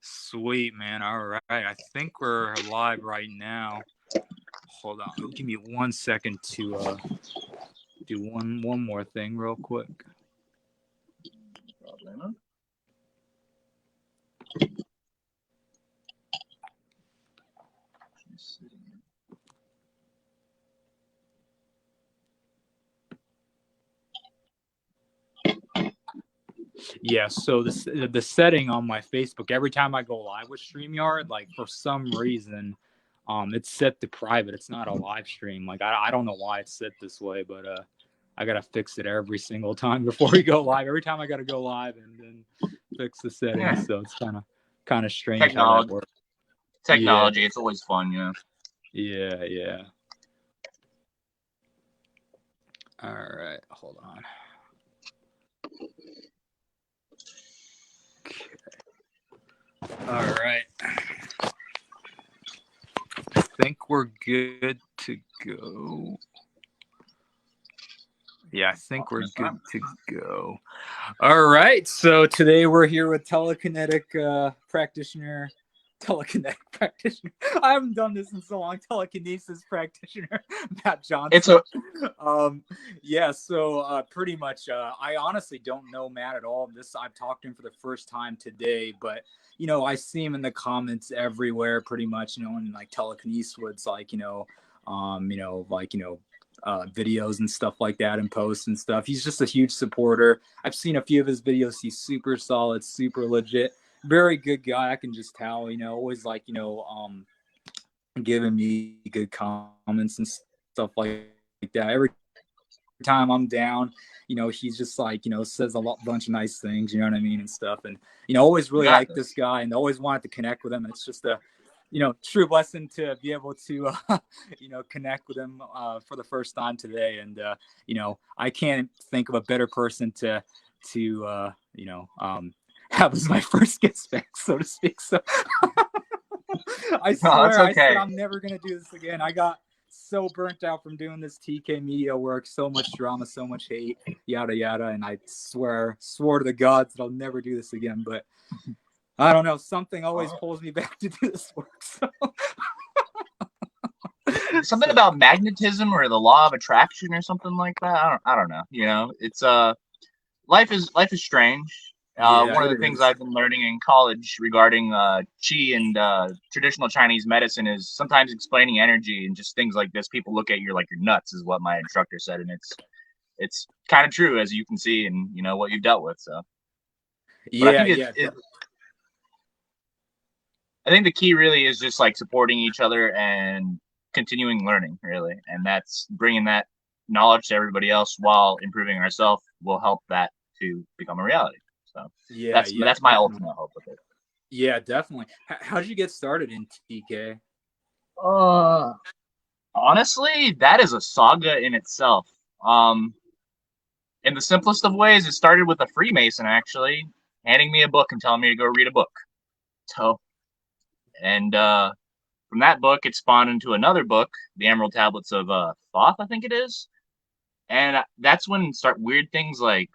Sweet, man. All right. I think we're live right now. Hold on. Give me 1 second to do one more thing real quick. Problema. Yeah, so the setting on my Facebook, every time I go live with StreamYard, like for some reason, it's set to private. It's not a live stream. Like I don't know why it's set this way, but I gotta fix it every single time before we go live. Every time I gotta go live and then fix the settings. Yeah. So it's kind of strange how that works. Technology, Yeah. it's always fun, you know. Yeah. All right, hold on. Okay. All right. I think we're good to go. Yeah, I think we're good to go. All right. So today we're here with telekinetic practitioner. I haven't done this in so long. Telekinesis practitioner Matt Johnson. Yeah. So pretty much, I honestly don't know Matt at all. I've talked to him for the first time today, but I see him in the comments everywhere, pretty much. And like Telekinesis, like videos and stuff like that and posts and stuff. He's just a huge supporter. I've seen a few of his videos. He's super solid, super legit, very good guy. I can just tell, always like, giving me good comments and stuff like that. Every time I'm down, he's just like, says bunch of nice things, you know what I mean? And stuff. And, always really liked this guy and always wanted to connect with him. And it's just true blessing to be able to, connect with him for the first time today. And, I can't think of a better person to have as my first guest back, so to speak. So I swear, I said I'm never going to do this again. I got so burnt out from doing this TK media work, so much drama, so much hate, yada, yada. And I swore to the gods that I'll never do this again. But I don't know. Something always pulls me back to do this work. So. Something about magnetism or the law of attraction or something like that. I don't know. It's life is strange. One of the things I've been learning in college regarding qi and traditional Chinese medicine is sometimes explaining energy and just things like this. People look at you like you're nuts, is what my instructor said, and it's kind of true, as you can see, and what you've dealt with. So, but I think the key really is just like supporting each other and continuing learning, really, and that's bringing that knowledge to everybody else while improving ourselves will help that to become a reality. So that's my ultimate hope with it. Yeah, definitely. How did you get started in TK? Honestly, that is a saga in itself. In the simplest of ways, it started with a Freemason actually handing me a book and telling me to go read a book. So, and from that book, it spawned into another book, The Emerald Tablets of Thoth, I think it is. And that's when weird things like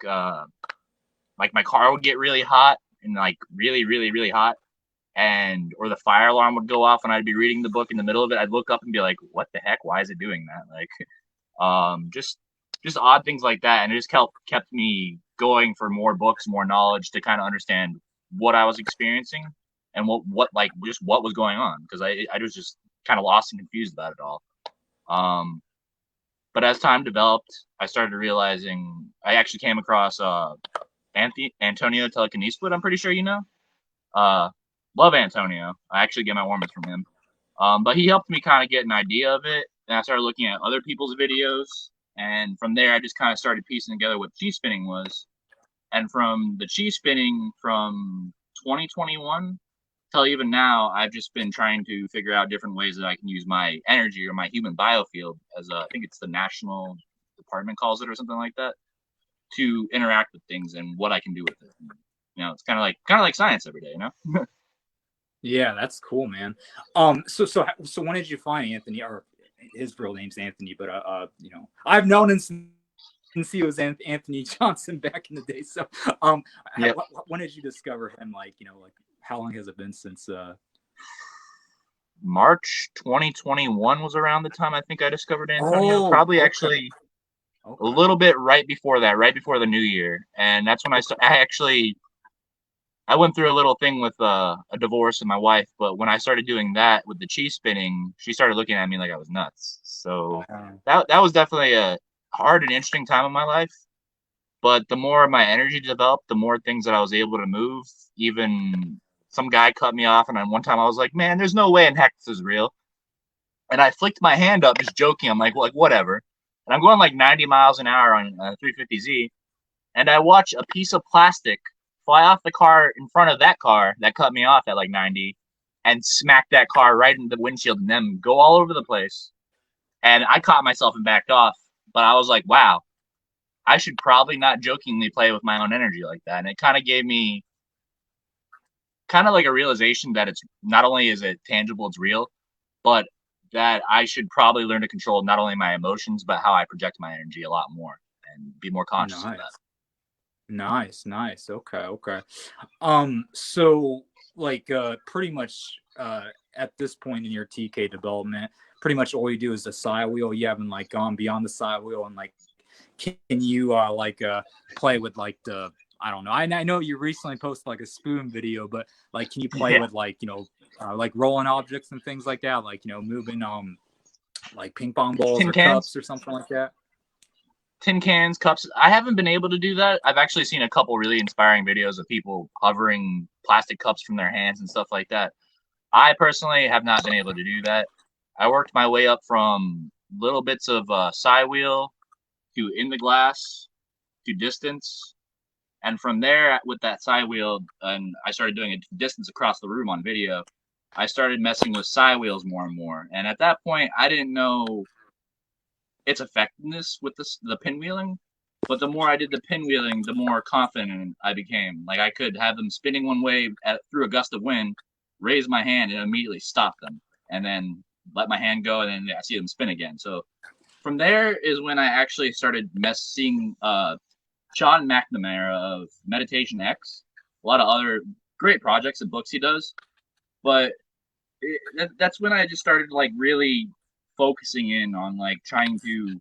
my car would get really hot and like really, really, really hot, or the fire alarm would go off and I'd be reading the book in the middle of it. I'd look up and be like, "What the heck? Why is it doing that?" Like, just odd things like that, and it just kept me going for more books, more knowledge to kind of understand what I was experiencing and what was going on, because I was just kind of lost and confused about it all. But as time developed, I started realizing I actually came across Antonio Telekinesis. I'm pretty sure you know. Love Antonio. I actually get my warmest from him. But he helped me kind of get an idea of it, and I started looking at other people's videos, and from there I just kind of started piecing together what chi spinning was. And from the chi spinning from 2021 till even now, I've just been trying to figure out different ways that I can use my energy or my human biofield, as I think it's the National Department calls it or something like that, to interact with things and what I can do with it. It's kind of like science every day, Yeah, that's cool, man. So when did you find Anthony? Or his real name's Anthony, but I've known him since he was Anthony Johnson back in the day. So when did you discover him? Like how long has it been since? March 2021 was around the time I think I discovered Antonio. Oh, Probably okay, actually a okay. little bit right before that, right before the new year. And that's when I went through a little thing with a divorce and my wife, but when I started doing that with the cheese spinning, she started looking at me like I was nuts. So Uh, that was definitely a hard and interesting time in my life. But the more my energy developed, the more things that I was able to move. Even some guy cut me off, and then one time I was like, "Man, there's no way in heck this is real." And I flicked my hand up, just joking. I'm like, whatever. And I'm going like 90 miles an hour on 350Z, and I watch a piece of plastic fly off the car in front of that car that cut me off at like 90, and smack that car right into the windshield, and then go all over the place. And I caught myself and backed off, but I was like, wow, I should probably not jokingly play with my own energy like that. And it kind of gave me kind of like a realization that it's not only is it tangible, it's real, but that I should probably learn to control not only my emotions, but how I project my energy a lot more and be more conscious of that. nice, nice, nice. Okay, okay. So like, pretty much, at this point in your TK development, pretty much all you do is the side wheel. You haven't like gone beyond the side wheel, and like, can you like play with like the, I don't know. I know you recently posted like a spoon video, but like, can you play Yeah. with like, like rolling objects and things like that, like, moving like ping pong balls Tin or cans? cups or something like that? Tin cans, cups. I haven't been able to do that. I've actually seen a couple really inspiring videos of people hovering plastic cups from their hands and stuff like that. I personally have not been able to do that. I worked my way up from little bits of side wheel to in the glass to distance. And from there, with that side wheel, and I started doing a distance across the room on video, I started messing with side wheels more and more. And at that point, I didn't know its effectiveness with the pinwheeling. But the more I did the pinwheeling, the more confident I became. Like I could have them spinning one way through a gust of wind, raise my hand and immediately stop them, and then let my hand go, and then I see them spin again. So from there is when I actually started seeing Sean McNamara of Meditation X, a lot of other great projects and books he does. But that's when I just started like really focusing in on like trying to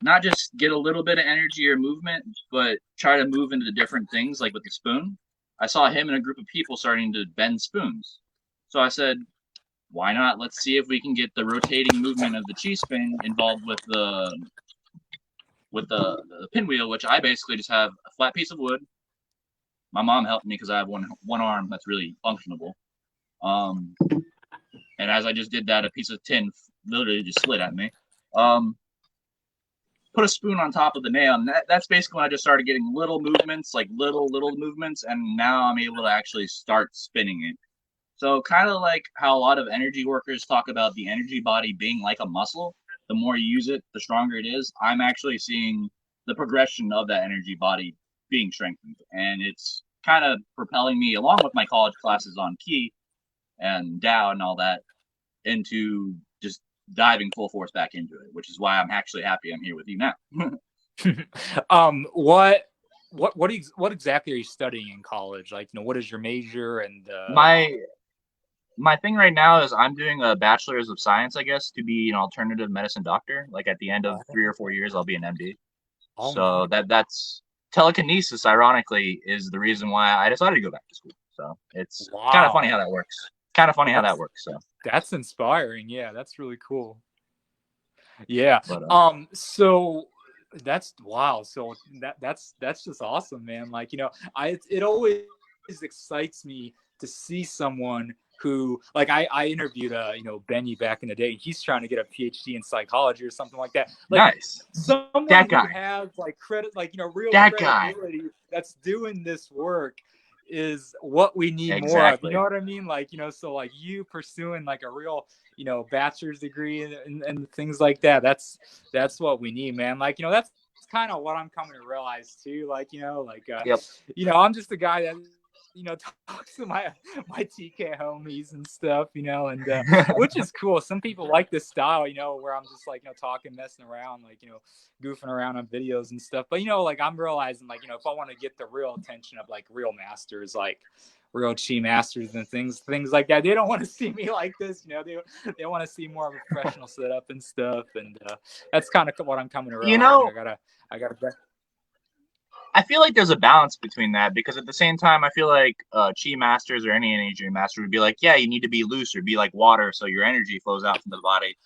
not just get a little bit of energy or movement, but try to move into the different things like with the spoon. I saw him and a group of people starting to bend spoons. So I said, why not? Let's see if we can get the rotating movement of the cheese spin involved with the pinwheel, which I basically just have a flat piece of wood. My mom helped me because I have one arm that's really functionable. Um, and as I just did that, a piece of tin literally just slid at me. Um, put a spoon on top of the nail, and that's basically when I just started getting little movements, like little movements, and now I'm able to actually start spinning it. So kind of like how a lot of energy workers talk about the energy body being like a muscle. The more you use it, the stronger it is. I'm actually seeing the progression of that energy body being strengthened, and it's kind of propelling me along with my college classes on Ki and Dow and all that into just diving full force back into it, which is why I'm actually happy I'm here with you now. What exactly are you studying in college? Like, what is your major? And My thing right now is I'm doing a bachelor's of science, I guess, to be an alternative medicine doctor. Like at the end of 3 or 4 years, I'll be an MD. oh no. So that's telekinesis. Ironically, is the reason why I decided to go back to school. So it's kind of funny Wow. how that works. Kind of funny how that That's works. So, that's inspiring. Yeah, that's really cool. Yeah. but So that's wow. So that's just awesome, man. Like, it always excites me to see someone who, like, I interviewed Benny back in the day. He's trying to get a PhD in psychology or something like that. Like nice. someone That who guy. has like credit, like, real That guy. credibility, that's doing this work is what we need more of. You know Exactly. what I mean? Like, so like you pursuing like a real, bachelor's degree and things like that. That's what we need, man. Like, that's kind of what I'm coming to realize too. Like, Yep. I'm just a guy that, talks to my TK homies and stuff, and which is cool. Some people like this style, where I'm just like, talking, messing around, like, goofing around on videos and stuff. But like I'm realizing, like, if I want to get the real attention of like real masters, like real chi masters and things like that. They don't want to see me like this, you know. They want to see more of a professional setup and stuff, and that's kind of what I'm coming to You realize. know, I gotta. I feel like there's a balance between that because at the same time, I feel like chi masters or any energy master would be like, yeah, you need to be loose or be like water so your energy flows out from the body.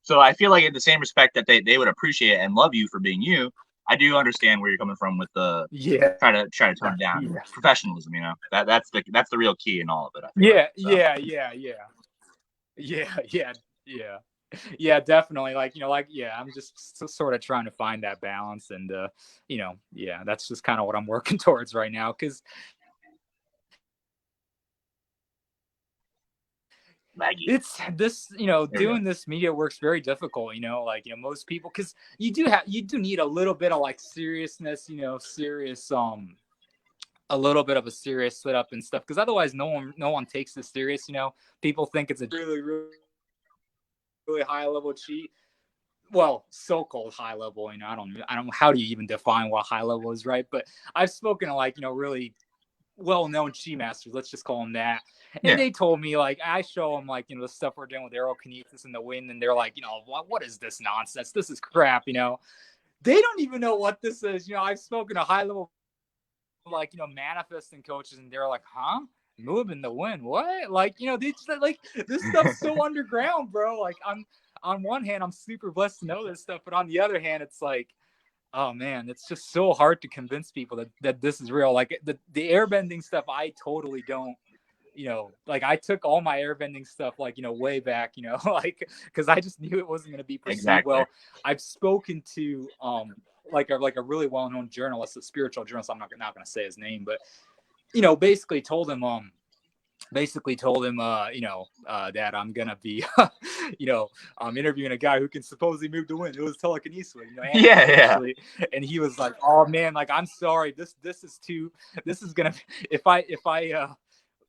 So I feel like in the same respect that they would appreciate and love you for being you, I do understand where you're coming from with the Yeah. try to tone it down. Yeah. Professionalism, you know. That's the real key in all of it, I feel like. Yeah, So yeah, yeah, definitely. Like, you know, like, yeah, I'm just sort of trying to find that balance, and you know, yeah, that's just kind of what I'm working towards right now, because Maggie. it's this, you know, There we go. doing this media work's very difficult, you know, like, you know, most people, because you do need a little bit of like seriousness, you know, serious a little bit of a serious setup and stuff, because otherwise no one takes this serious, you know. People think it's a really high level cheat. Well, so-called high level, you know. I don't how do you even define what high level is, right? But I've spoken to, like, you know, really well-known chi masters, let's just call them that, and Yeah, they told me, like, I show them, like, you know, the stuff we're doing with aerokinesis in the wind, and they're like, you know, what is this nonsense? This is crap, you know. They don't even know what this is, you know. I've spoken to high level, like, you know, manifesting coaches, and they're like, huh, move in the wind, what? Like, you know, they just, like, this stuff's so underground, bro. Like, I'm on one hand, I'm super blessed to know this stuff, but on the other hand, it's like, oh man, it's just so hard to convince people that this is real. Like, the airbending stuff, I totally don't, you know, like, I took all my airbending stuff, like, you know, way back, you know, like, because I just knew it wasn't going to be perceived exactly. well. I've spoken to like a really well-known journalist, a spiritual journalist. I'm not going to say his name, but, you know, basically told him you know, that I'm gonna be you know, I'm interviewing a guy who can supposedly move the wind. It was telekinesis, you know, Yeah, animals yeah. actually. And he was like, oh man, like, I'm sorry, this is too, this is gonna, if I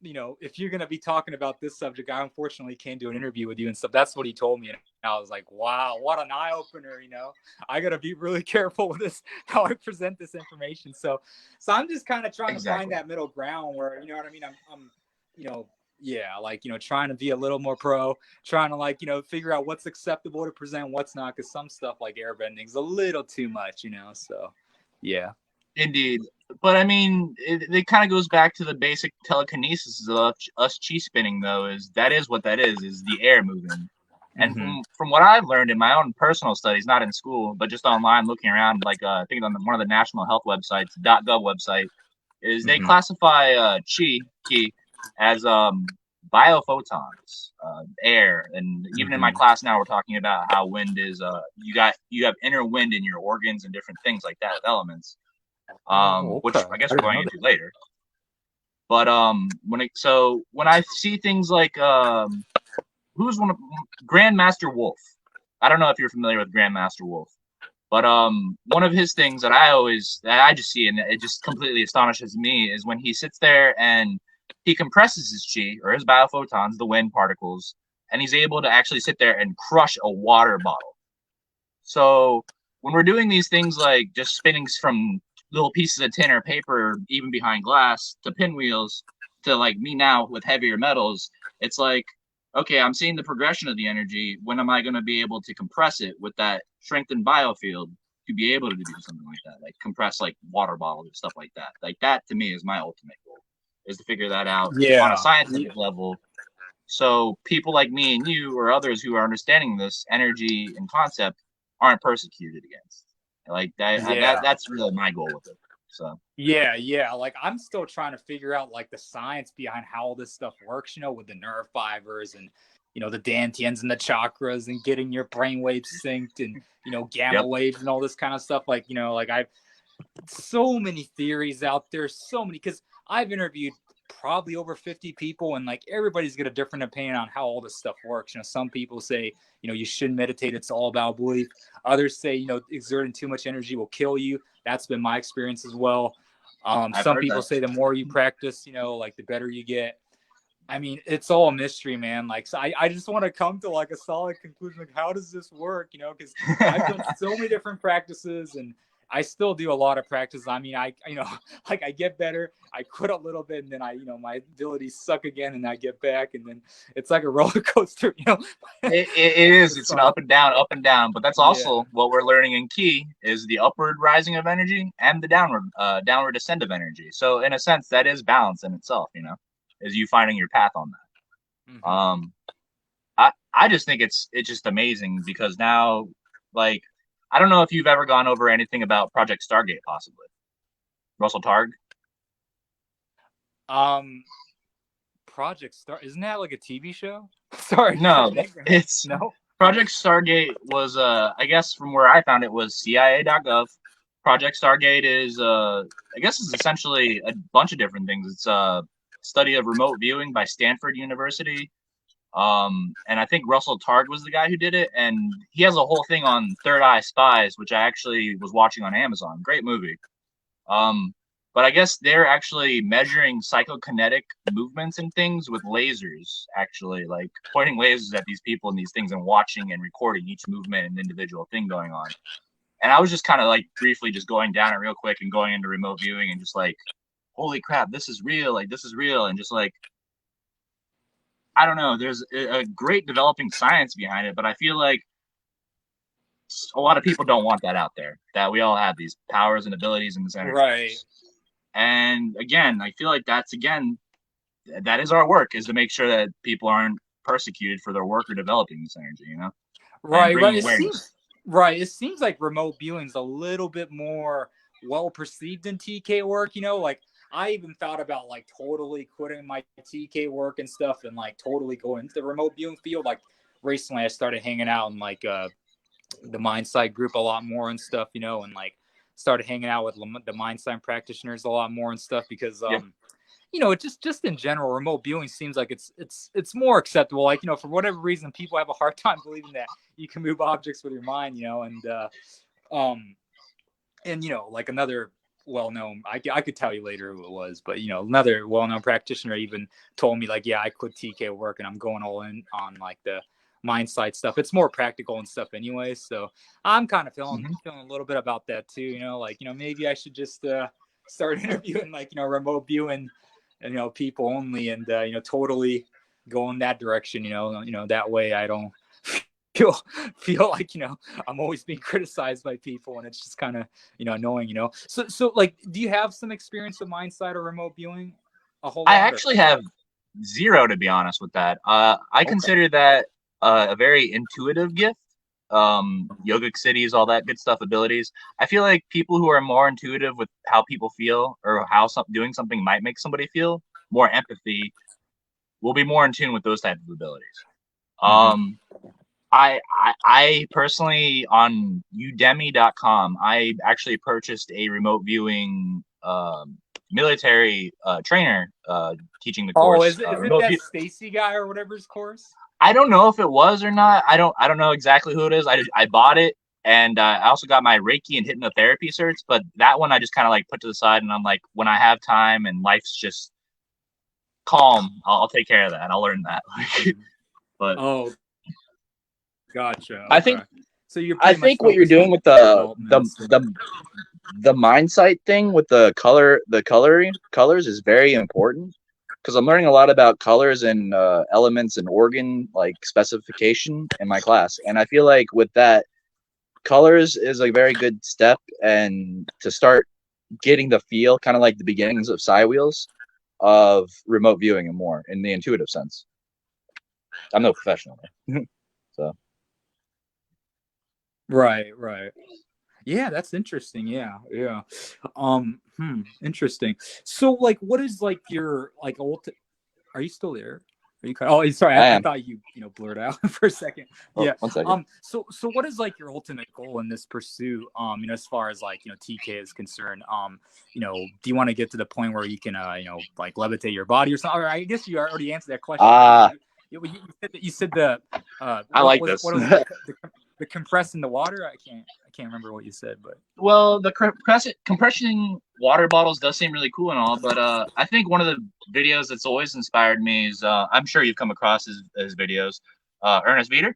you know, if you're gonna be talking about this subject, I unfortunately can't do an interview with you and stuff. That's what he told me, and I was like, wow, what an eye opener. You know, I gotta be really careful with this, how I present this information. So I'm just kind of trying to find Exactly. that middle ground where, you know what I mean. I'm you know, yeah, like, you know, trying to be a little more pro, trying to, like, you know, figure out what's acceptable to present, what's not, because some stuff like airbending is a little too much, you know. So yeah. Indeed. But I mean, it kind of goes back to the basic telekinesis of us chi spinning, though, is that is what that is the air moving. And Mm-hmm. from what I've learned in my own personal studies, not in school, but just online looking around, like I think on one of the national health websites, .gov website, is they Mm-hmm. classify chi as biophotons, air. And even in my Mm-hmm. class now, we're talking about how wind is you have inner wind in your organs and different things like that with elements, Oh, which okay. I guess I we're didn't going know into later. But when I see things like who's one of Grandmaster Wolf, I don't know if you're familiar with Grandmaster Wolf, but one of his things that I just see and it just completely astonishes me is when he sits there and he compresses his chi or his biophotons, the wind particles, and he's able to actually sit there and crush a water bottle. So when we're doing these things like just spinning from little pieces of tin or paper, even behind glass, to pinwheels, to like me now with heavier metals, it's like, okay, I'm seeing the progression of the energy. When am I going to be able to compress it with that strengthened biofield to be able to do something like that, like compress like water bottles and stuff like that? Like that to me is my ultimate goal, is to figure that out on a Yeah. scientific level. So people like me and you or others who are understanding this energy and concept aren't persecuted against. Like Yeah. that's really my goal with it. So Yeah, yeah. Like, I'm still trying to figure out, like, the science behind how all this stuff works, you know, with the nerve fibers and, you know, the dantians and the chakras and getting your brain waves synced and, you know, gamma yep, waves and all this kind of stuff. Like, you know, like, I've so many theories out there, so many, because I've interviewed probably over 50 people, and like, everybody's got a different opinion on how all this stuff works. You know, some people say, you know, you shouldn't meditate, it's all about belief. Others say, you know, exerting too much energy will kill you. That's been my experience as well. I've Some heard people that. say the more you practice, you know, like, the better you get. I mean, it's all a mystery, man. Like, so I just want to come to, like, a solid conclusion. Like, how does this work? You know, because I've done so many different practices, and I still do a lot of practice. I mean, like I get better, I quit a little bit, and then my abilities suck again, and I get back, and then it's like a roller coaster, It is. It's an up and down. But that's Yeah. also what we're learning in Key is the upward rising of energy and the downward descend of energy. So in a sense, that is balance in itself. Is you finding your path on that. Mm-hmm. I just think it's just amazing because now, like, I don't know if you've ever gone over anything about Project Stargate, possibly. Russell Targ. Project Star, isn't that like a TV show? Sorry, No, it's no. Project Stargate was I guess from where I found it was CIA.gov. Project Stargate is I guess it's essentially a bunch of different things. It's a study of remote viewing by Stanford University. And I think Russell Targ was the guy who did it, and he has a whole thing on Third Eye Spies, which I actually was watching on Amazon. Great movie. But I guess they're actually measuring psychokinetic movements and things with lasers, actually, like pointing lasers at these people and these things and watching and recording each movement and individual thing going on. And I was just kind of like briefly just going down it real quick and going into remote viewing and just like, holy crap, this is real. Like, this is real. And just like, I don't know, there's a great developing science behind it, but I feel like a lot of people don't want that out there, that we all have these powers and abilities and this energy. Right. And again, I feel like that is our work, is to make sure that people aren't persecuted for their work or developing this energy, Right, and right. bringing awareness. It seems like remote viewing's a little bit more well perceived in TK work, like I even thought about like totally quitting my TK work and stuff and like totally going into the remote viewing field. Like recently I started hanging out in like the Mindsight group a lot more and stuff, and like started hanging out with the Mindsight practitioners a lot more and stuff because Yeah. it just in general, remote viewing seems like it's more acceptable. Like, for whatever reason, people have a hard time believing that you can move objects with your mind, and like another well-known, I could tell you later who it was, but another well-known practitioner even told me like, yeah, I quit TK work and I'm going all in on like the Mindsight stuff. It's more practical and stuff anyway. So I'm kind of feeling a little bit about that too, like, maybe I should just start interviewing like, remote viewing and people only and totally go in that direction, that way I don't feel like I'm always being criticized by people and it's just kind of annoying. So like, do you have some experience with Mindsight or remote viewing? A whole lot? I actually have zero, to be honest with that. I consider that a very intuitive gift. Yogic cities, all that good stuff, abilities. I feel like people who are more intuitive with how people feel or how doing something might make somebody feel, more empathy, will be more in tune with those type of abilities. I personally, on udemy.com, I actually purchased a remote viewing military trainer teaching the course. Oh, is it that Stacy guy or whatever's course? I don't know if it was or not. I don't know exactly who it is. I bought it, and I also got my Reiki and hypnotherapy certs, but that one I just kind of like put to the side, and I'm like, when I have time and life's just calm, I'll take care of that and I'll learn that. But oh, gotcha. Okay. I think so. I think what you're doing with the Mindsight thing with the colors is very important, because I'm learning a lot about colors and elements and organ like specification in my class, and I feel like with that, colors is a very good step and to start getting the feel, kind of like the beginnings of Psi Wheels, of remote viewing and more in the intuitive sense. I'm no professional, so. Right. Yeah, that's interesting. Yeah. Interesting. So, like, what is like your like Are you still there? Are you? Oh, sorry. I thought you blurred out for a second. Oh, yeah. 1 second. So what is like your ultimate goal in this pursuit? As far as like TK is concerned. Do you want to get to the point where you can like levitate your body or something? Or I guess you already answered that question. You said the. I like this. What was the compressing the water? I can't remember what you said, but well, the compression water bottles does seem really cool and all, but I think one of the videos that's always inspired me is I'm sure you've come across his videos. Ernest Veeder.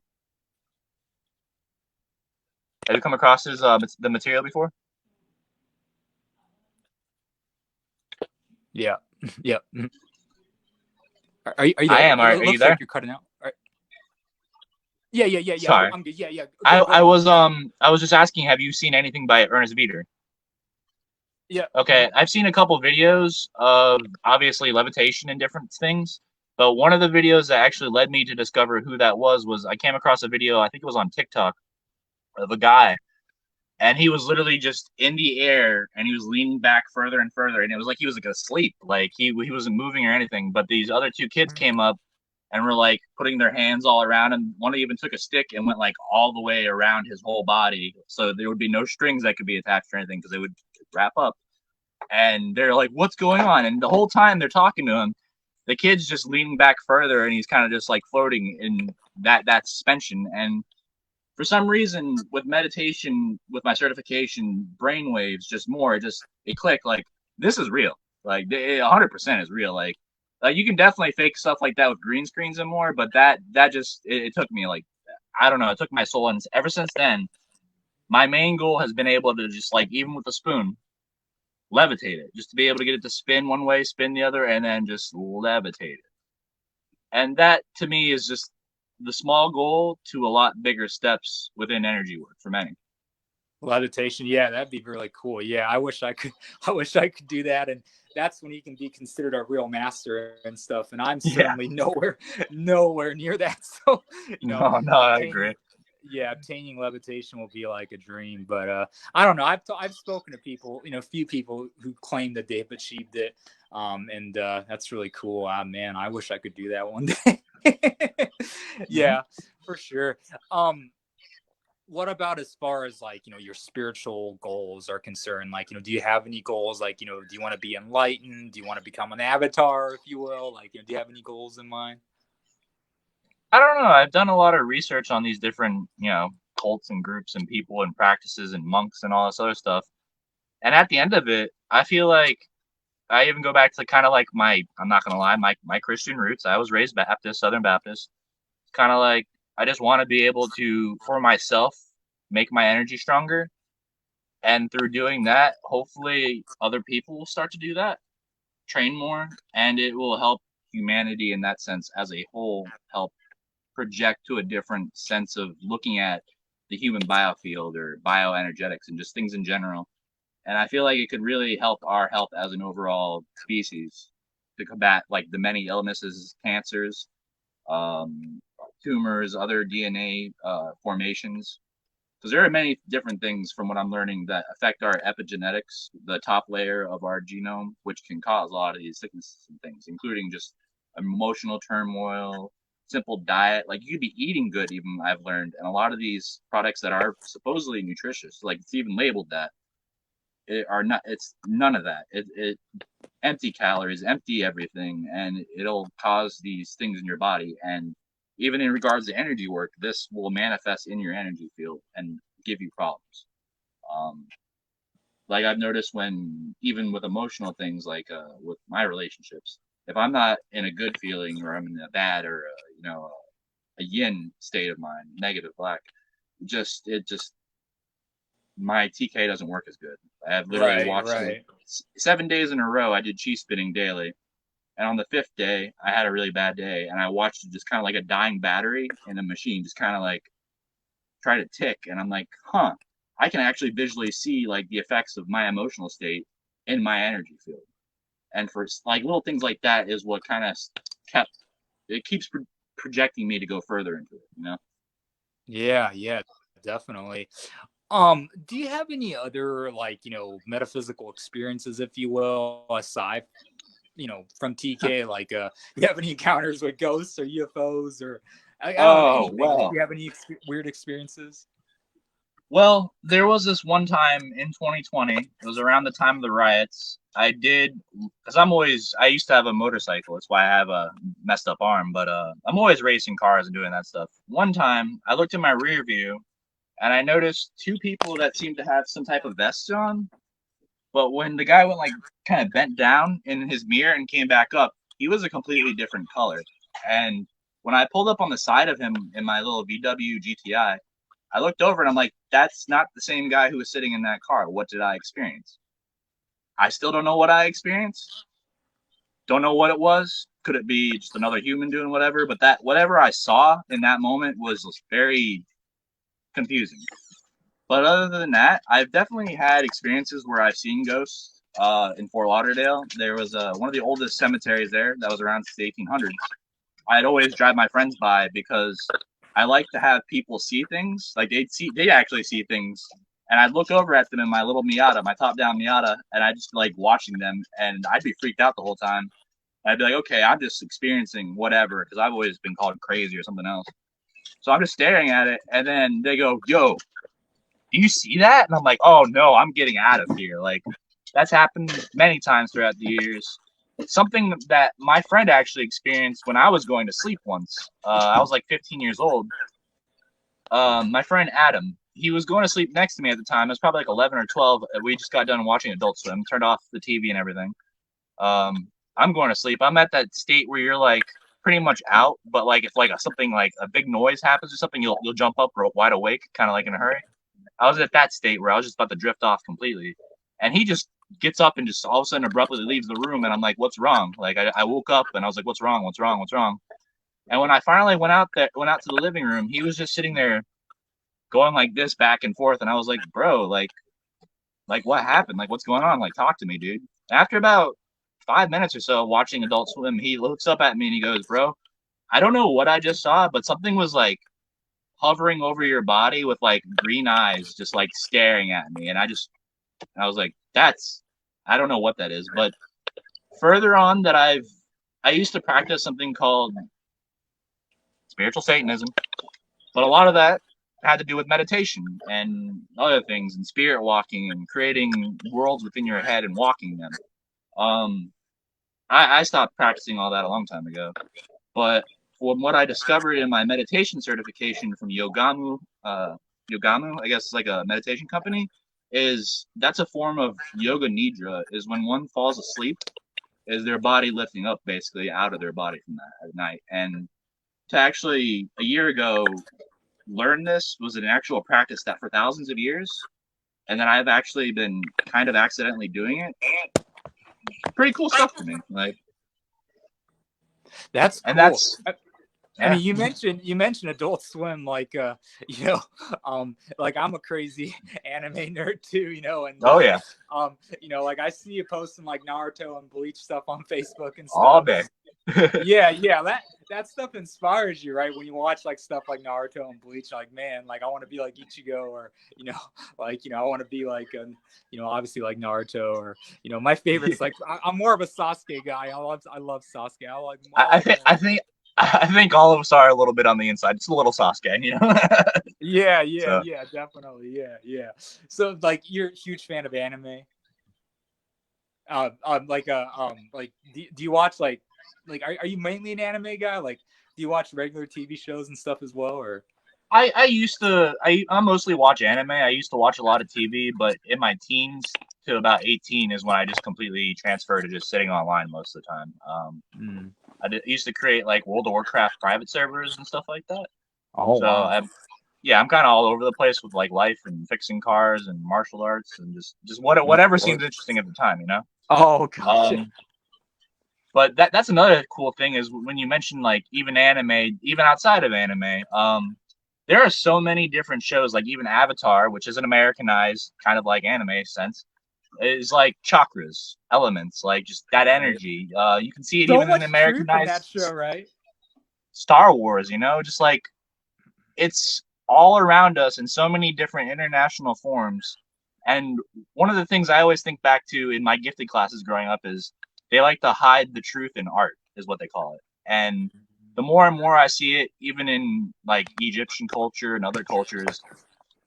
Have you come across his the material before? Yeah. Yeah. Are you I there? am. It Are you looks there? like you're cutting out. Yeah, yeah, yeah, yeah. Sorry. I'm good. Yeah, yeah. I Go I ahead. was I was just asking, have you seen anything by Ernest Veeder? Yeah. Okay, I've seen a couple videos of obviously levitation and different things, but one of the videos that actually led me to discover who that was I came across a video, I think it was on TikTok, of a guy, and he was literally just in the air and he was leaning back further and further, and it was like he was like asleep, like he wasn't moving or anything. But these other two kids came up and were like putting their hands all around him. One even took a stick and went like all the way around his whole body, so there would be no strings that could be attached or anything because they would wrap up. And they're like, "What's going on?" And the whole time they're talking to him, the kid's just leaning back further, and he's kind of just like floating in that suspension. And for some reason, with meditation, with my certification, brainwaves just more, it clicked. Like this is real. Like 100% is real. Like you can definitely fake stuff like that with green screens and more, but that just it took me like I don't know, it took my soul, and ever since then, my main goal has been able to just like even with a spoon levitate it, just to be able to get it to spin one way, spin the other, and then just levitate it. And that to me is just the small goal to a lot bigger steps within energy work for many. Levitation. Yeah, that'd be really cool. Yeah, I wish I could. I wish I could do that, and that's when you can be considered a real master and stuff. And I'm Yeah. certainly nowhere near that. So, No, I obtaining, agree. yeah, obtaining levitation will be like a dream. But I don't know. I've spoken to people, a few people who claim that they've achieved it, and that's really cool. Man, I wish I could do that one day. Mm-hmm. Yeah, for sure. What about as far as like your spiritual goals are concerned? Like, do you have any goals? Like, do you want to be enlightened? Do you want to become an avatar, if you will? Like, do you have any goals in mind? I don't know. I've done a lot of research on these different, cults and groups and people and practices and monks and all this other stuff. And at the end of it, I feel like I even go back to kind of like I'm not going to lie, my Christian roots. I was raised Baptist, Southern Baptist. It's kind of like I just want to be able to, for myself, make my energy stronger. And through doing that, hopefully other people will start to do that, train more, and it will help humanity in that sense as a whole, help project to a different sense of looking at the human biofield or bioenergetics and just things in general. And I feel like it could really help our health as an overall species to combat like the many illnesses, cancers, um, tumors, other DNA formations. Because there are many different things from what I'm learning that affect our epigenetics, the top layer of our genome, which can cause a lot of these sicknesses and things, including just emotional turmoil, simple diet. Like you could be eating good, even I've learned, and a lot of these products that are supposedly nutritious, like it's even labeled that, it are not. It's none of that. It empty calories, empty everything, and it'll cause these things in your body. And even in regards to energy work, this will manifest in your energy field and give you problems. Um, like I've noticed when even with emotional things, like with my relationships, if I'm not in a good feeling or I'm in a bad or a yin state of mind, negative black, just my TK doesn't work as good. I have literally Right, watched it right. 7 days in a row. I did chi spinning daily, and on the fifth day, I had a really bad day, and I watched it just kind of like a dying battery in a machine, just kind of like try to tick. And I'm like, huh, I can actually visually see like the effects of my emotional state in my energy field. And for like little things like that is what kind of kept it keeps projecting me to go further into it. Yeah, yeah, definitely. Do you have any other like, metaphysical experiences, if you will, aside, from TK? Like, you have any encounters with ghosts or UFOs or I don't know, Oh anything? Like, well. do you have any weird experiences? Well, there was this one time in 2020. It was around the time of the riots. I did because I used to have a motorcycle. That's why I have a messed up arm. But I'm always racing cars and doing that stuff. One time, I looked in my rear view and I noticed two people that seemed to have some type of vest on. But when the guy went like kind of bent down in his mirror and came back up, he was a completely different color. And when I pulled up on the side of him in my little VW GTI, I looked over and I'm like, that's not the same guy who was sitting in that car. What did I experience? I still don't know what I experienced, Don't know what it was. Could it be just another human doing whatever? But that whatever I saw in that moment was very confusing. But other than that, I've definitely had experiences where I've seen ghosts. In Fort Lauderdale, there was one of the oldest cemeteries there that was around since the 1800s. I'd always drive my friends by because I like to have people see things. Like they actually see things, and I'd look over at them in my little Miata, my top-down Miata, and I just like watching them, and I'd be freaked out the whole time. I'd be like, okay, I'm just experiencing whatever because I've always been called crazy or something else. So I'm just staring at it, and then they go, "Yo, do you see that?" And I'm like, "Oh no, I'm getting out of here." Like that's happened many times throughout the years. Something that my friend actually experienced when I was going to sleep once. I was like 15 years old. My friend Adam, he was going to sleep next to me at the time. It was probably like 11 or 12. We just got done watching Adult Swim, turned off the TV and everything. I'm going to sleep. I'm at that state where you're like pretty much out, but like if like something like a big noise happens or something, you'll jump up wide awake, kind of like in a hurry. I was at that state where I was just about to drift off completely, and he just gets up and just all of a sudden abruptly leaves the room, and I'm like, "What's wrong?" Like I woke up and I was like, "What's wrong? What's wrong? What's wrong?" And when I finally went out to the living room, he was just sitting there going like this back and forth, and I was like, "Bro, like what happened? Like what's going on? Like talk to me, dude." After about 5 minutes or so watching Adult Swim, he looks up at me and he goes, "Bro, I don't know what I just saw, but something was like hovering over your body with like green eyes, just like staring at me." And I was like, I don't know what that is. But further on that I used to practice something called spiritual Satanism, but a lot of that had to do with meditation and other things and spirit walking and creating worlds within your head and walking them. Um, I stopped practicing all that a long time ago. But from what I discovered in my meditation certification from Yogamu, I guess it's like a meditation company, is that's a form of yoga nidra, is when one falls asleep, is their body lifting up basically out of their body from that at night. And to actually a year ago learn this was an actual practice that for thousands of years, and then I've actually been kind of accidentally doing it. Pretty cool stuff to me. Like That's and cool. I yeah. mean, you mentioned Adult Swim, like you know, like I'm a crazy anime nerd too, you know, and Oh yeah. you know, like I see you posting like Naruto and Bleach stuff on Facebook and All stuff. day. Yeah, that stuff inspires you, right? When you watch like stuff like Naruto and Bleach, like man, like I want to be like Ichigo, or you know, like you know, I want to be like, you know, obviously like Naruto, or you know, my favorites. Like I'm more of a Sasuke guy. I love Sasuke. I think all of us are a little bit on the inside. It's a little Sasuke, you know. Yeah, So definitely, yeah. So like you're a huge fan of anime. Like do you watch like are you mainly an anime guy? Like do you watch regular TV shows and stuff as well, or? I used to I mostly watch anime. I used to watch a lot of TV, but in my teens to about 18 is when I just completely transferred to just sitting online most of the time. Used to create like World of Warcraft private servers and stuff like that. Oh So wow. I'm kind of all over the place with like life and fixing cars and martial arts and just Of whatever course. seems interesting at the time, you know. Oh gotcha. But that's another cool thing is when you mention like even anime, even outside of anime, there are so many different shows. Like even Avatar, which is an Americanized kind of like anime sense, is like chakras, elements, like just that Right. energy. You can see it So even in the much truth in that Americanized show, right? Star Wars. You know, just like it's all around us in so many different international forms. And one of the things I always think back to in my gifted classes growing up is they like to hide the truth in art, is what they call it. And the more and more I see it, even in like Egyptian culture and other cultures,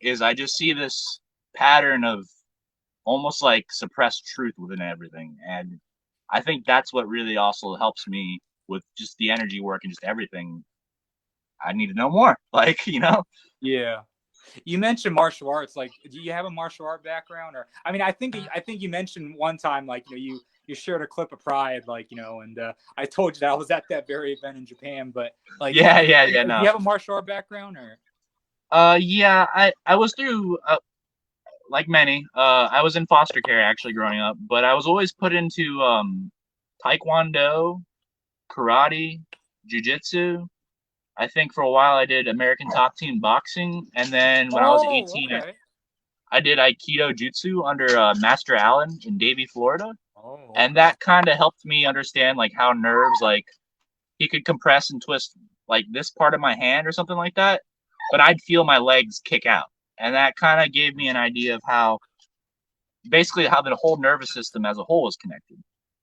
is I just see this pattern of almost like suppressed truth within everything. And I think that's what really also helps me with just the energy work and just everything. I need to know more. Like, you know? Yeah. You mentioned martial arts. Like, do you have a martial art background, or? I mean, I think you mentioned one time, like, you know, you shared a clip of Pride, like, you know, and I told you that I was at that very event in Japan. But like, Yeah, do no. you have a martial art background, or? Yeah, I was through like many. I was in foster care actually growing up, but I was always put into taekwondo, karate, jujitsu. I think for a while I did American Top Team boxing, and then when I was Oh, 18, okay. I did Aikido Jutsu under Master Allen in Davie, Florida, Oh, and okay. that kind of helped me understand like how nerves like he could compress and twist like this part of my hand or something like that, but I'd feel my legs kick out, and that kind of gave me an idea of how basically how the whole nervous system as a whole is connected,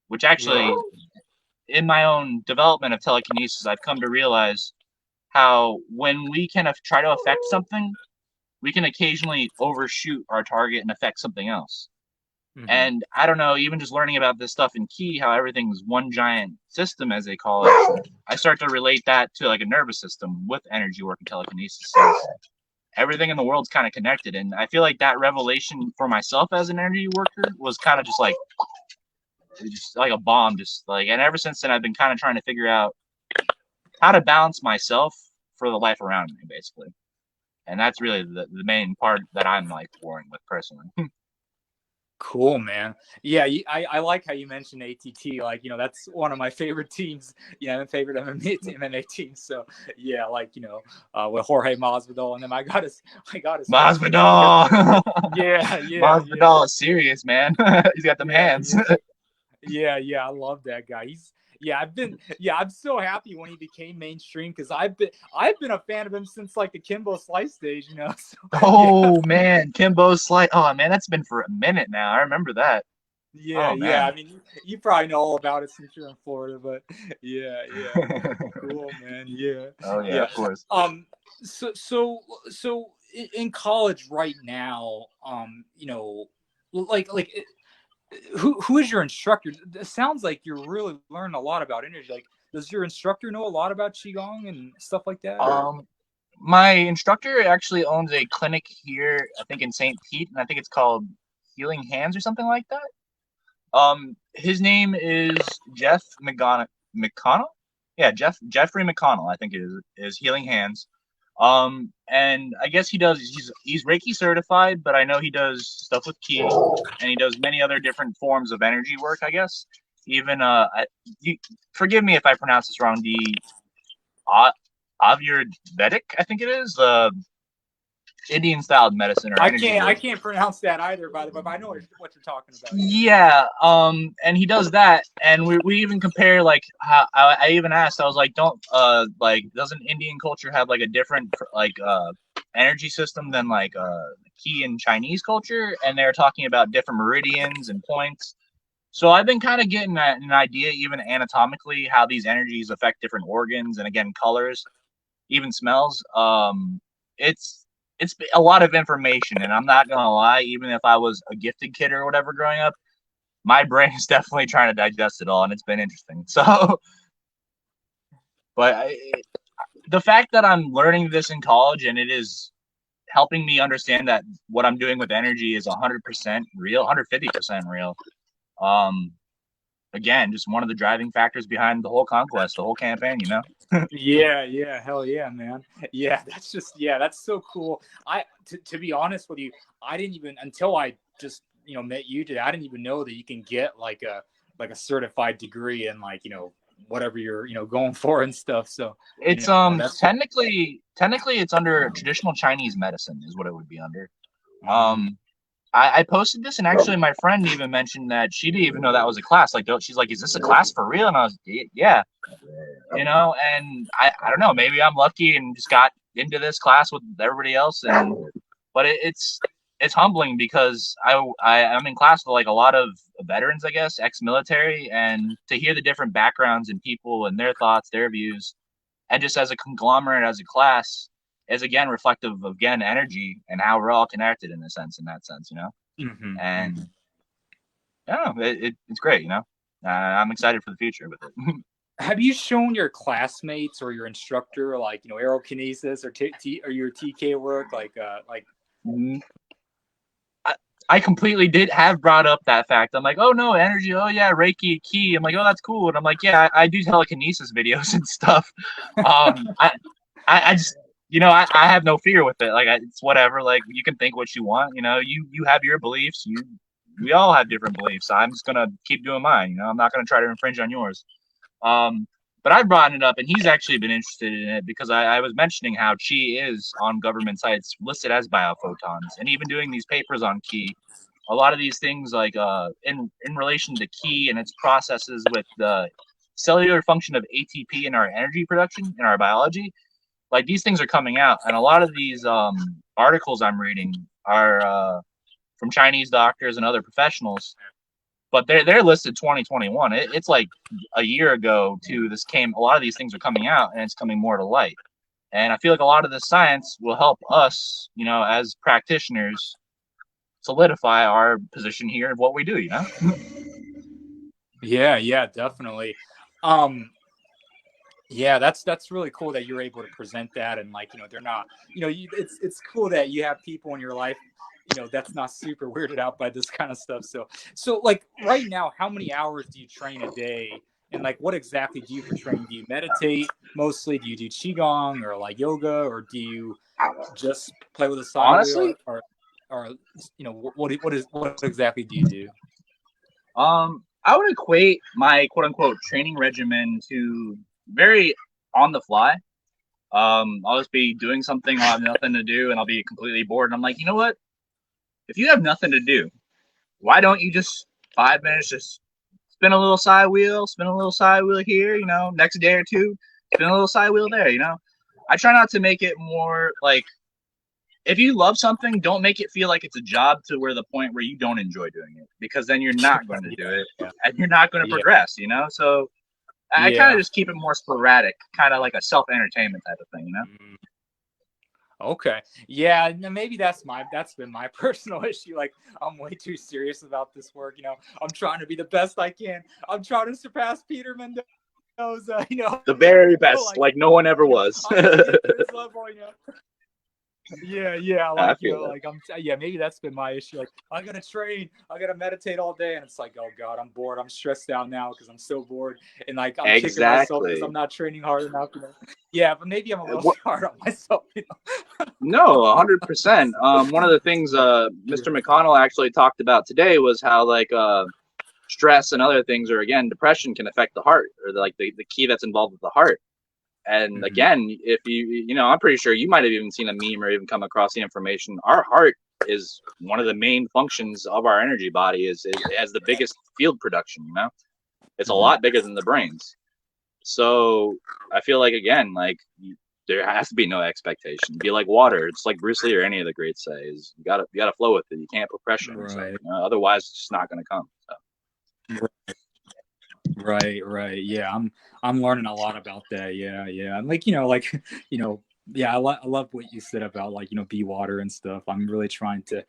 which Yeah. actually in my own development of telekinesis, I've come to realize how when we can try to affect something, we can occasionally overshoot our target and affect something else. Hmm. And I don't know, even just learning about this stuff in Key, how everything's one giant system, as they call it, I start to relate that to like a nervous system with energy work and telekinesis. So everything in the world's kind of connected. And I feel like that revelation for myself as an energy worker was kind of just like a bomb, just like, and ever since then, I've been kind of trying to figure out how to balance myself for the life around me, basically. And that's really the main part that I'm like boring with personally. Cool, man. Yeah, I like how you mentioned ATT. Like, that's one of my favorite teams. My favorite MMA teams. So yeah, like with Jorge Masvidal, and then I got his first fight with. Masvidal, Yeah, yeah, yeah, Masvidal is serious, man. He's got them yeah, hands. yeah. Yeah, yeah, I love that guy. I'm so happy when he became mainstream because I've been a fan of him since like the Kimbo Slice days. So yeah, Oh man, Kimbo Slice. Oh man, that's been for a minute now. I remember that. yeah, Oh yeah. I man. mean, you probably know all about it since you're in Florida, but yeah, yeah, cool, man. Yeah, Oh yeah, yeah. of course. So in college right now, like who is your instructor? It sounds like you're really learning a lot about energy. Like, does your instructor know a lot about qigong and stuff like that, or? Um, my instructor actually owns a clinic here, I think in St. Pete, and I think it's called Healing Hands or something like that. His name is Jeff McConnell. Yeah, Jeffrey McConnell, I think it is Healing Hands. And I guess he's Reiki certified, but I know he does stuff with Ki, and he does many other different forms of energy work. I guess even you, forgive me if I pronounce this wrong. The Ayurvedic, I think it is Indian styled medicine or I energy can't I work. can't pronounce that either, by the way, but I know what you're talking about. Yeah. Yeah, and he does that, and we even compare like how I even asked, I was like, don't like doesn't Indian culture have like a different like energy system than like Key in Chinese culture? And they're talking about different meridians and points. So I've been kind of getting an idea, even anatomically, how these energies affect different organs, and again, colors, even smells. It's it's a lot of information, and I'm not gonna lie. Even if I was a gifted kid or whatever growing up, my brain is definitely trying to digest it all, and it's been interesting. So, but the fact that I'm learning this in college and it is helping me understand that what I'm doing with energy is 100% real, 150% real. Um, Again, just one of the driving factors behind the whole conquest, the whole campaign. Yeah, yeah, hell yeah, man. Yeah, that's so cool. To be honest with you, I didn't even until I just met you today. I didn't even know that you can get like a certified degree in like whatever you're going for and stuff. So It's that's technically it's under traditional Chinese medicine is what it would be under. mm, I posted this, and actually my friend even mentioned that she didn't even know that was a class. Like, she's like, "Is this a class for real?" And I was, "Yeah," And I don't know, maybe I'm lucky and just got into this class with everybody else, but it's humbling because I'm in class with like a lot of veterans, I guess, ex-military, and to hear the different backgrounds and people and their thoughts, their views, and just as a conglomerate, as a class, is again reflective of again energy and how we're all connected in that sense. mm-hmm, And mm-hmm. I don't know, it's great. I'm excited for the future with it. Have you shown your classmates or your instructor like aerokinesis or or your TK work like I completely did have brought up that fact. I'm like, oh no, energy. Oh yeah, Reiki, Ki. I'm like, oh, that's cool. And I'm like, yeah, I do telekinesis videos and stuff. I just, I have no fear with it. Like, it's whatever. Like, you can think what you want. You have your beliefs. You we all have different beliefs. I'm just gonna keep doing mine. You know, I'm not gonna try to infringe on yours. Um, but I brought it up, and he's actually been interested in it because I was mentioning how chi is on government sites listed as biophotons, and even doing these papers on ki. A lot of these things, like in relation to ki and its processes with the cellular function of ATP in our energy production in our biology, like these things are coming out, and a lot of these articles I'm reading are from Chinese doctors and other professionals, but they're listed 2021. It's like a year ago to this came. A lot of these things are coming out, and it's coming more to light. And I feel like a lot of this science will help us, you know, as practitioners, solidify our position here and what we do. You know. Yeah, definitely. Um, yeah, that's really cool that you're able to present that, and like, they're not, it's cool that you have people in your life, that's not super weirded out by this kind of stuff. So like right now, how many hours do you train a day? And like, what exactly do you for training? Do you meditate mostly? Do you do qigong or like yoga, or do you just play with a side wheel, Honestly, or what exactly do you do? I would equate my quote unquote training regimen to very on the fly. I'll just be doing something, I'll have nothing to do, and I'll be completely bored. And I'm like, you know what? If you have nothing to do, why don't you just 5 minutes just spin a little side wheel, spin a little side wheel here, you know, next day or two, spin a little side wheel there, you know? I try not to make it more like, if you love something, don't make it feel like it's a job to where the point where you don't enjoy doing it, because then you're not going to do it Yeah, and you're not going to yeah, progress, you know? So I kind of yeah. just keep it more sporadic, kind of like a self entertainment type of thing, you know? Mm. Okay. Yeah, maybe that's been my personal issue. Like, I'm way too serious about this work. I'm trying to be the best I can. I'm trying to surpass Peter Mendoza. The very best, Like, like no one ever was. I want to get to his level. Yeah, I like, feel that. like yeah, maybe that's been my issue. Like, I gotta train, I gotta meditate all day, and it's like, oh god, I'm bored, I'm stressed out now because I'm so bored, and like I'm kicking myself because I'm Exactly. not training hard enough. Yeah, but maybe I'm a little hard on myself. No, 100%. One of the things Yeah. Mr. McConnell actually talked about today was how like stress and other things, or again depression, can affect the heart, or like the key that's involved with the heart. And Mhm. again, if you know, I'm pretty sure you might have even seen a meme or even come across the information. Our heart is one of the main functions of our energy body. Is has the biggest field production. You know, it's a Mhm. lot bigger than the brains. So I feel like again, like there has to be no expectation. Be like water. It's like Bruce Lee or any of the greats say: is you gotta flow with it. You can't put pressure on yourself. Right. You know? Otherwise, it's just not gonna come. So. Right. Yeah, I'm learning a lot about that. Yeah. And like, you know, yeah, I love what you said about like, be water and stuff. I'm really trying to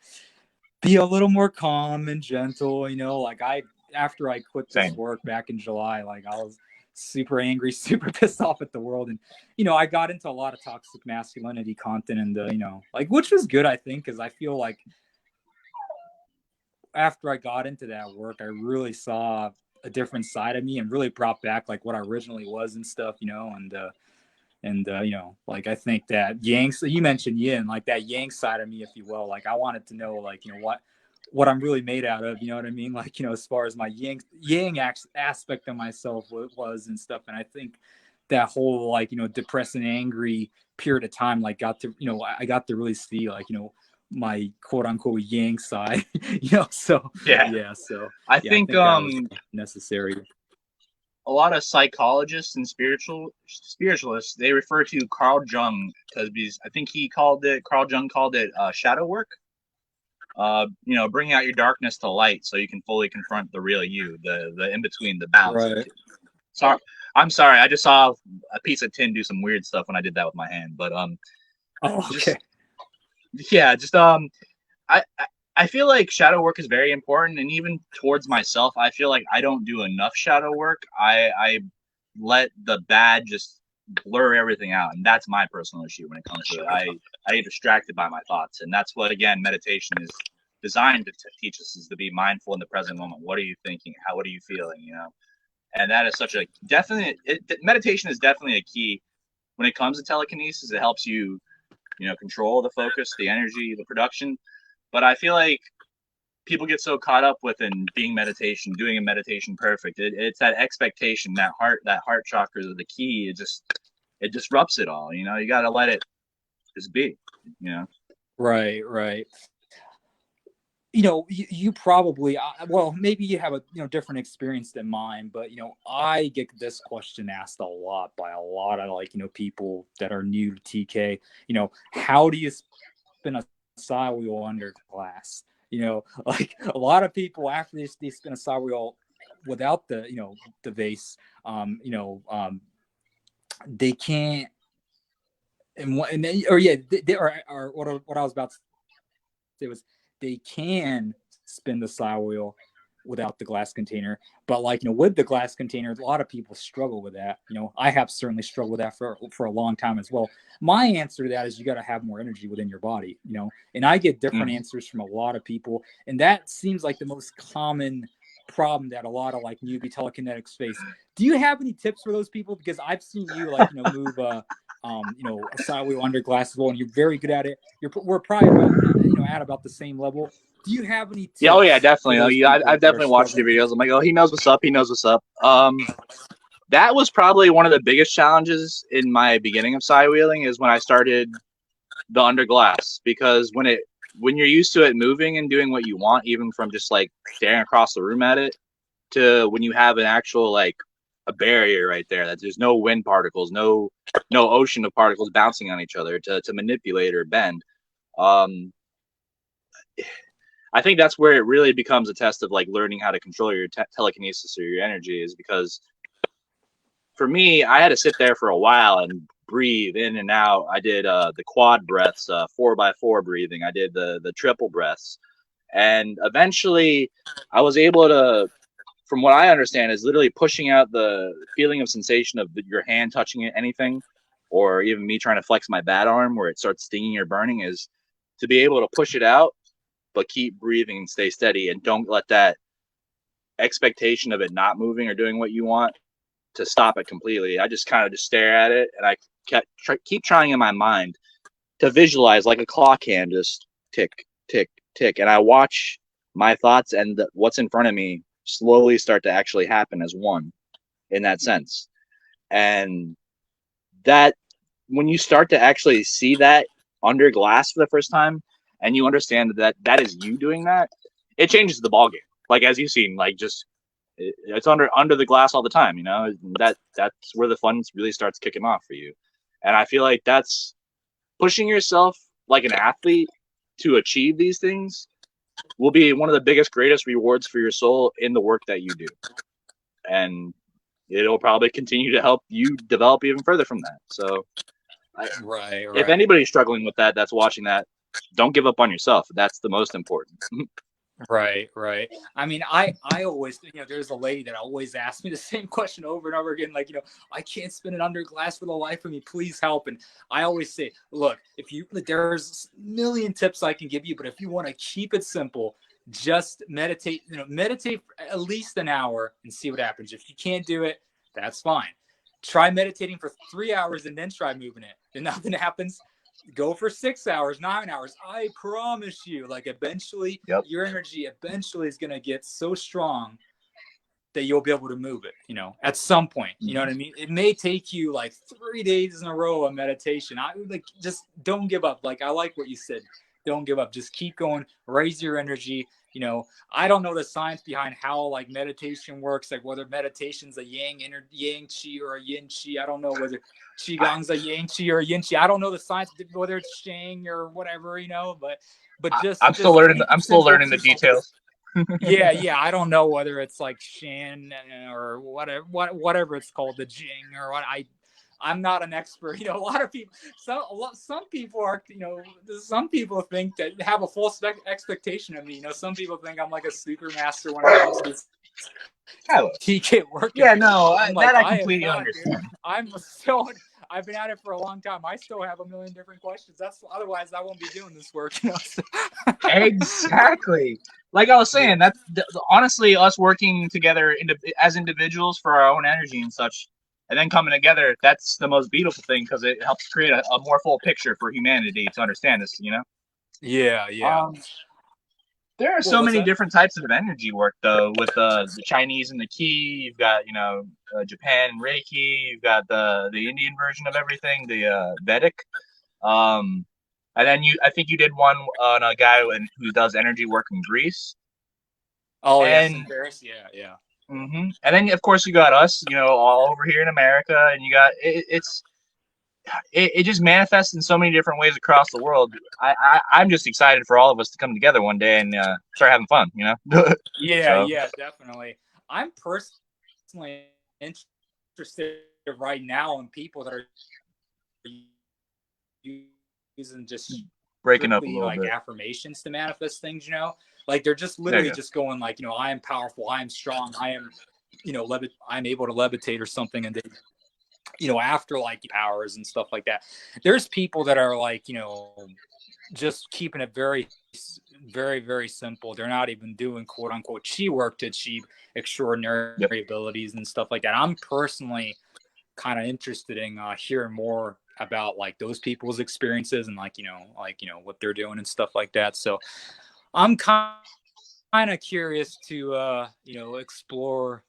be a little more calm and gentle. Like after I quit this Same. work back in July, like I was super angry, super pissed off at the world, and I got into a lot of toxic masculinity content, and like, which was good, I think, because I feel like after I got into that work, I really saw a different side of me and really brought back like what I originally was and stuff, and like I think that yang. So you mentioned yin, like that yang side of me, if you will. Like I wanted to know, like what I'm really made out of. You know what I mean? Like as far as my yang aspect of myself was and stuff. And I think that whole like depressed and angry period of time, like got to I got to really see like my quote unquote yang side. So Yeah, yeah, so I yeah, I think think that was necessary. a lot of psychologists and spiritualists, they refer to Carl Jung, because I think Carl Jung called it shadow work. You know, bringing out your darkness to light so you can fully confront the real you, the in between, the balance of the Right. two. Sorry, I'm sorry. I just saw a piece of tin do some weird stuff when I did that with my hand, but Oh, okay. just yeah, just I, I feel like shadow work is very important, and even towards myself, I feel like I don't do enough shadow work. I let the bad just blur everything out, and that's my personal issue when it comes to it. I get distracted by my thoughts, and that's what again meditation is designed to teach us, is to be mindful in the present moment. What are you thinking? What are you feeling? You know, and that is such a definite. Meditation is definitely a key when it comes to telekinesis. It helps you, you know, control the focus, the energy, the production. But I feel like people get so caught up with in being meditation, doing a meditation perfect. It's that expectation, that heart chakra is the key. It disrupts it all. You know, you got to let it just be. You know. Right. You probably, well, maybe you have a different experience than mine, but I get this question asked a lot by a lot of like people that are new to TK. How do you spin a side wheel under glass? Like a lot of people after they spin a side wheel without the the vase, they can't. And then, or yeah, or what I was about to say was they can spin the side wheel without the glass container, but like with the glass container, a lot of people struggle with that. I have certainly struggled with that for a long time as well. My answer to that is you got to have more energy within your body. And I get different answers from a lot of people, and that seems like the most common problem that a lot of like newbie telekinetics face. Do you have any tips for those people? Because I've seen you like move a side wheel under glass as well, and you're very good at it. We're probably about, at about the same level. Do you have any tips? Yeah, oh yeah, definitely. Oh, yeah, I've definitely watched your videos. I'm like, oh, he knows what's up. He knows what's up. That was probably one of the biggest challenges in my beginning of side wheeling is when I started the under glass, because when you're used to it moving and doing what you want, even from just like staring across the room at it, to when you have an actual like a barrier right there that there's no wind particles, no ocean of particles bouncing on each other to manipulate or bend. I think that's where it really becomes a test of like learning how to control your telekinesis or your energy, is because for me, I had to sit there for a while and breathe in and out. I did the quad breaths, 4x4 breathing. I did the triple breaths, and eventually I was able to, from what I understand, is literally pushing out the feeling of sensation of your hand touching anything, or even me trying to flex my bad arm where it starts stinging or burning, is to be able to push it out, but keep breathing and stay steady, and don't let that expectation of it not moving or doing what you want to stop it completely. I just kind of just stare at it, and I keep trying in my mind to visualize like a clock hand, just tick, tick, tick, and I watch my thoughts and what's in front of me slowly start to actually happen as one in that sense. And that when you start to actually see that under glass for the first time, and you understand that is you doing that, it changes the ballgame. Like as you've seen, like just it's under the glass all the time. That's where the fun really starts kicking off for you. And I feel like that's pushing yourself like an athlete to achieve these things will be one of the biggest, greatest rewards for your soul in the work that you do. And it'll probably continue to help you develop even further from that. So right. If anybody's struggling with that, that's watching that, don't give up on yourself. That's the most important. Right. I mean, I always, there's a lady that always asks me the same question over and over again. Like, I can't spin it under glass for the life of me. Please help. And I always say, look, there's a million tips I can give you, but if you want to keep it simple, just meditate, meditate for at least an hour and see what happens. If you can't do it, that's fine. Try meditating for 3 hours and then try moving it. If nothing happens, go for 6 hours, 9 hours. I promise you, like eventually your energy eventually is going to get so strong that you'll be able to move it, at some point. You know what I mean? It may take you like 3 days in a row of meditation. I would like, just don't give up. Like, I like what you said. Don't give up. Just keep going. Raise your energy. I don't know the science behind how like meditation works, like whether meditation's a yang qi or a yin qi. I don't know whether qigong's a yang qi or a yin qi. I don't know the science, whether it's shang or whatever, but I'm still learning. I'm still learning the details. yeah. I don't know whether it's like Shan or whatever it's called, the Jing or what. I'm not an expert. A lot of people, some people are, some people think that have a false expectation of me. Some people think I'm like a super master when it comes to this TK work. Yeah, no, I completely understand. I've been at it for a long time. I still have a million different questions. Otherwise I won't be doing this work. Exactly. Like I was saying, that's honestly us working together as individuals for our own energy and such, and then coming together. That's the most beautiful thing, because it helps create a more full picture for humanity to understand this. Yeah. There are Well, so what's many that? different types of energy work, though. With the Chinese and the Ki, you've got Japan and Reiki. You've got the Indian version of everything, the Vedic. Um, and then I think you did one on a guy who does energy work in Greece. Oh yes, in And Paris. Yeah, yeah. and then of course you got us, all over here in America, and you got it just manifests in so many different ways across the world. I'm just excited for all of us to come together one day and start having fun, Yeah, So yeah, definitely. I'm personally interested right now in people that are using just breaking up a strictly little like bit. affirmations to manifest things, like they're just There literally you go. just going like, I am powerful, I am strong, I am, I'm able to levitate or something. And they, after like powers and stuff like that, there's people that are like, just keeping it very, very, very simple. They're not even doing quote unquote chi work to achieve extraordinary Yep. abilities and stuff like that. I'm personally kind of interested in hearing more about like those people's experiences and like what they're doing and stuff like that. So I'm kind of curious to explore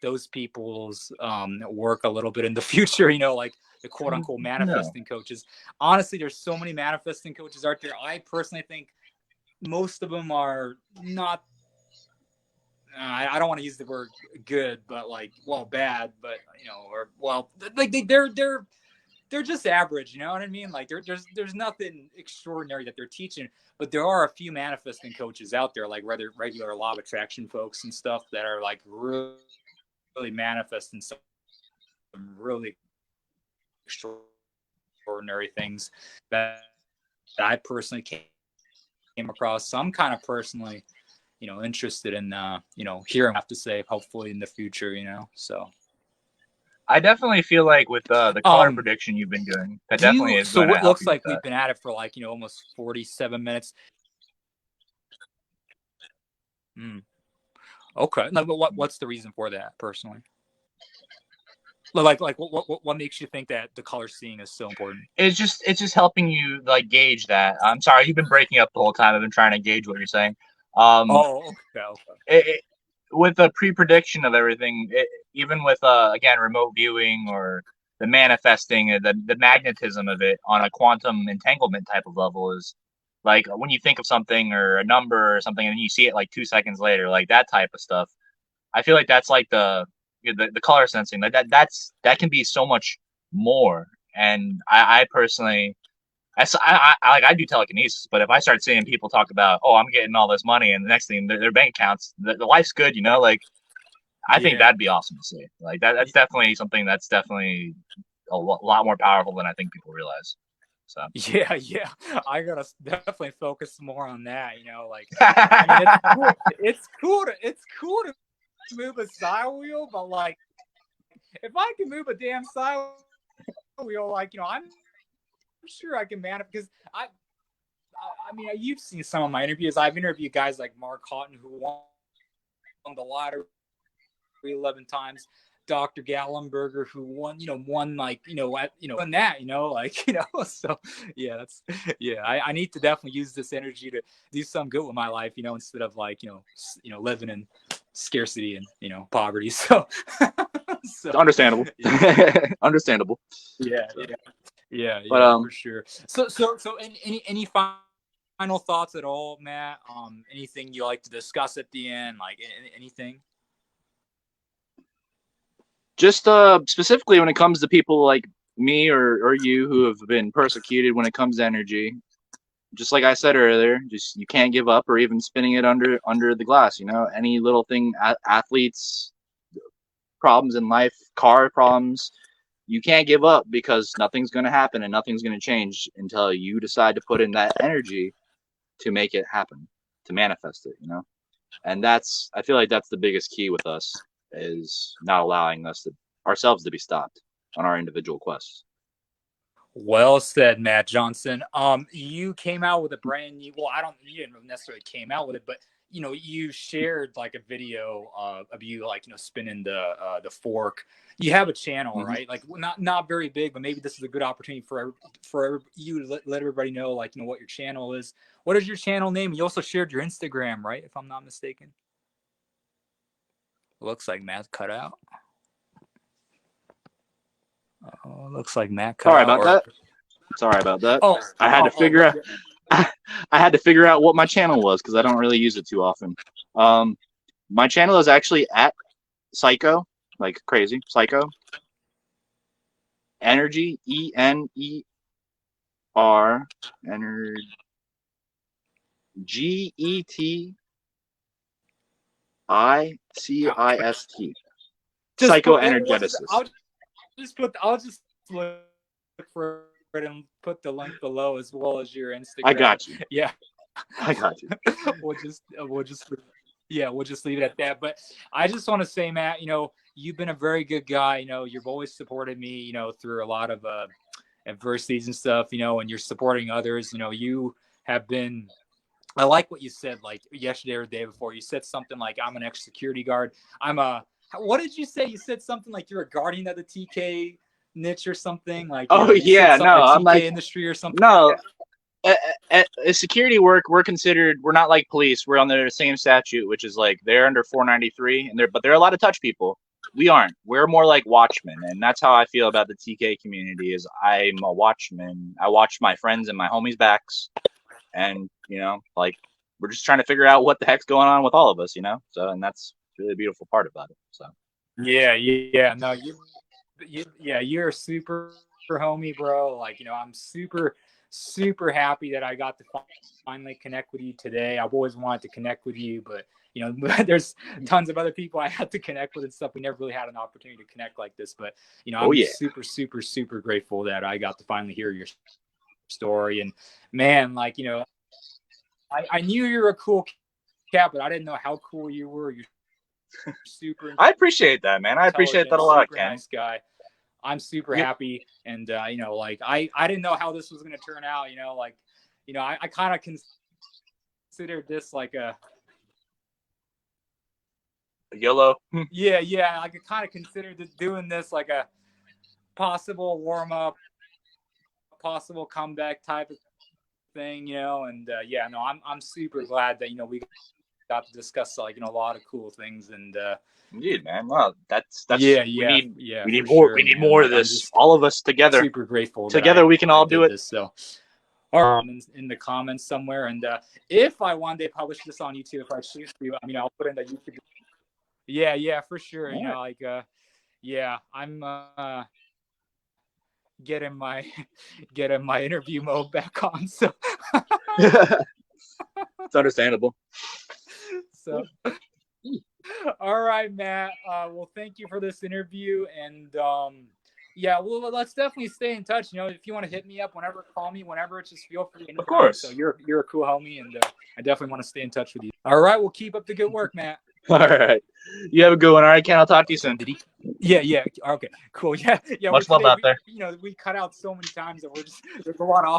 those people's work a little bit in the future. Like the quote unquote No. manifesting coaches. Honestly, there's so many manifesting coaches out there. I personally think most of them are not. I don't want to use the word good, but like, well, bad, but or well, like they're just average. You know what I mean? Like there's nothing extraordinary that they're teaching, but there are a few manifesting coaches out there, like regular law of attraction folks and stuff that are like really, really manifesting some really extraordinary things that I personally came across. So I'm kind of personally, interested in hearing what I have to say, hopefully in the future. So. I definitely feel like with the color Um, prediction you've been doing, that do definitely you? is So going to what help looks you with like that. we've been at it for like almost 47 minutes. Mm, okay. Like, what's the reason for that personally? Like what makes you think that the color seeing is so important? It's just helping you like gauge that. I'm sorry, you've been breaking up the whole time. I've been trying to gauge what you're saying. Oh, okay, okay. With the pre-prediction of everything, even with again remote viewing or the manifesting, the magnetism of it on a quantum entanglement type of level is like when you think of something or a number or something and then you see it like 2 seconds later, like that type of stuff. I feel like that's like the color sensing. Like that can be so much more. And I personally, I do telekinesis, but if I start seeing people talk about, oh, I'm getting all this money, and the next thing their bank accounts, the life's good, like I think Yeah. that'd be awesome to see. Like that's definitely something that's definitely a lot more powerful than I think people realize. So Yeah, yeah. I gotta definitely focus more on that. Like, I mean, it's cool. It's cool to move a side wheel, but like, if I can move a damn side wheel, like, I'm sure I can manage because I mean, you've seen some of my interviews. I've interviewed guys like Mark Houghton who won the lottery 11 times. Dr. Gallenberger, who won like, won that, like, so yeah, I need to definitely use this energy to do some good with my life, instead of like, living in scarcity and, poverty. So, so understandable, yeah, understandable. yeah, So, but yeah, for sure. So any final thoughts at all, Matt? Anything you like to discuss at the end, like anything? just specifically when it comes to people like me or you who have been persecuted when it comes to energy, just like I said earlier, just you can't give up or even spinning it under the glass. Any little thing, athletes problems in life, car problems, you can't give up because nothing's going to happen and nothing's going to change until you decide to put in that energy to make it happen, to manifest it. And I feel like that's the biggest key with us is not allowing ourselves to be stopped on our individual quests. Well said, Matt Johnson. You came out with a brand new. Well, I don't. You didn't necessarily came out with it, but you know, you shared like a video of you like, you know, spinning the fork. You have a channel, right? Like not very big, but maybe this is a good opportunity for you to let everybody know, like, you know, what your channel is. What is your channel name? You also shared your Instagram, right? If I'm not mistaken. Looks like Matt cut out. Oh, looks like Matt cut Sorry out. about that. Sorry about that. Oh, I had to figure out. I had to figure out what my channel was because I don't really use it too often. My channel is actually at Psycho, like crazy Psycho Energy, Energy, GETICIST. Psychoenergeticis. I'll just look for it and put the link below as well as your Instagram. I got you. Yeah, I got you. we'll just leave it at that. But I just want to say, Matt, you know, you've been a very good guy. You know, you've always supported me, you know, through a lot of adversities and stuff, you know, and you're supporting others. You know, you have been. I like what you said, like yesterday or the day before. You said something like, "I'm an ex-security guard. I'm a." What did you say? You said something like you're a guardian of the TK niche or something. Like, oh yeah, no, I'm TK like industry or something. No, at security work, we're not like police. We're under the same statute, which is like they're under 493, and but they're allowed to touch people. We aren't. We're more like watchmen, and that's how I feel about the TK community. Is I'm a watchman. I watch my friends and my homies' backs, and you know, like we're just trying to figure out what the heck's going on with all of us, you know. So, and that's really a beautiful part about it. So, yeah, no, you're a super homie, bro. Like, you know, I'm super happy that I got to finally connect with you today. I've always wanted to connect with you, but you know, there's tons of other people I had to connect with and stuff. We never really had an opportunity to connect like this, but you know, I'm super grateful that I got to finally hear your story. And man, like, you know, I knew you were a cool cat, but I didn't know how cool you were. You're super. I appreciate that, man. I appreciate that a lot, Ken. Nice guy. I'm super happy, and you know, like I didn't know how this was going to turn out. You know, like, you know, I kind of considered this like a YOLO. yeah. I could kind of consider doing this like a possible warm up, possible comeback type of thing. You know, and yeah, no, I'm super glad that, you know, we got to discuss, like, you know, a lot of cool things. And indeed, man. Well, that's we need more. We need more of this. All of us together. Super grateful. Together we can all do it. So, in the comments somewhere. And if I one day publish this on YouTube, if I choose to, I mean, I'll put in the YouTube. Yeah, for sure. You know, like, yeah, I'm getting my interview mode back on. So it's understandable. So, all right, Matt. Well, thank you for this interview, and yeah, well, let's definitely stay in touch. You know, if you want to hit me up whenever, call me whenever, just feel free. Of course. So you're a cool homie, and I definitely want to stay in touch with you. All right, well, keep up the good work, Matt. All right, you have a good one. All right, Ken, I'll talk to you soon. Yeah. Okay, cool. Yeah. Much love out there. You know, we cut out so many times that there's a lot of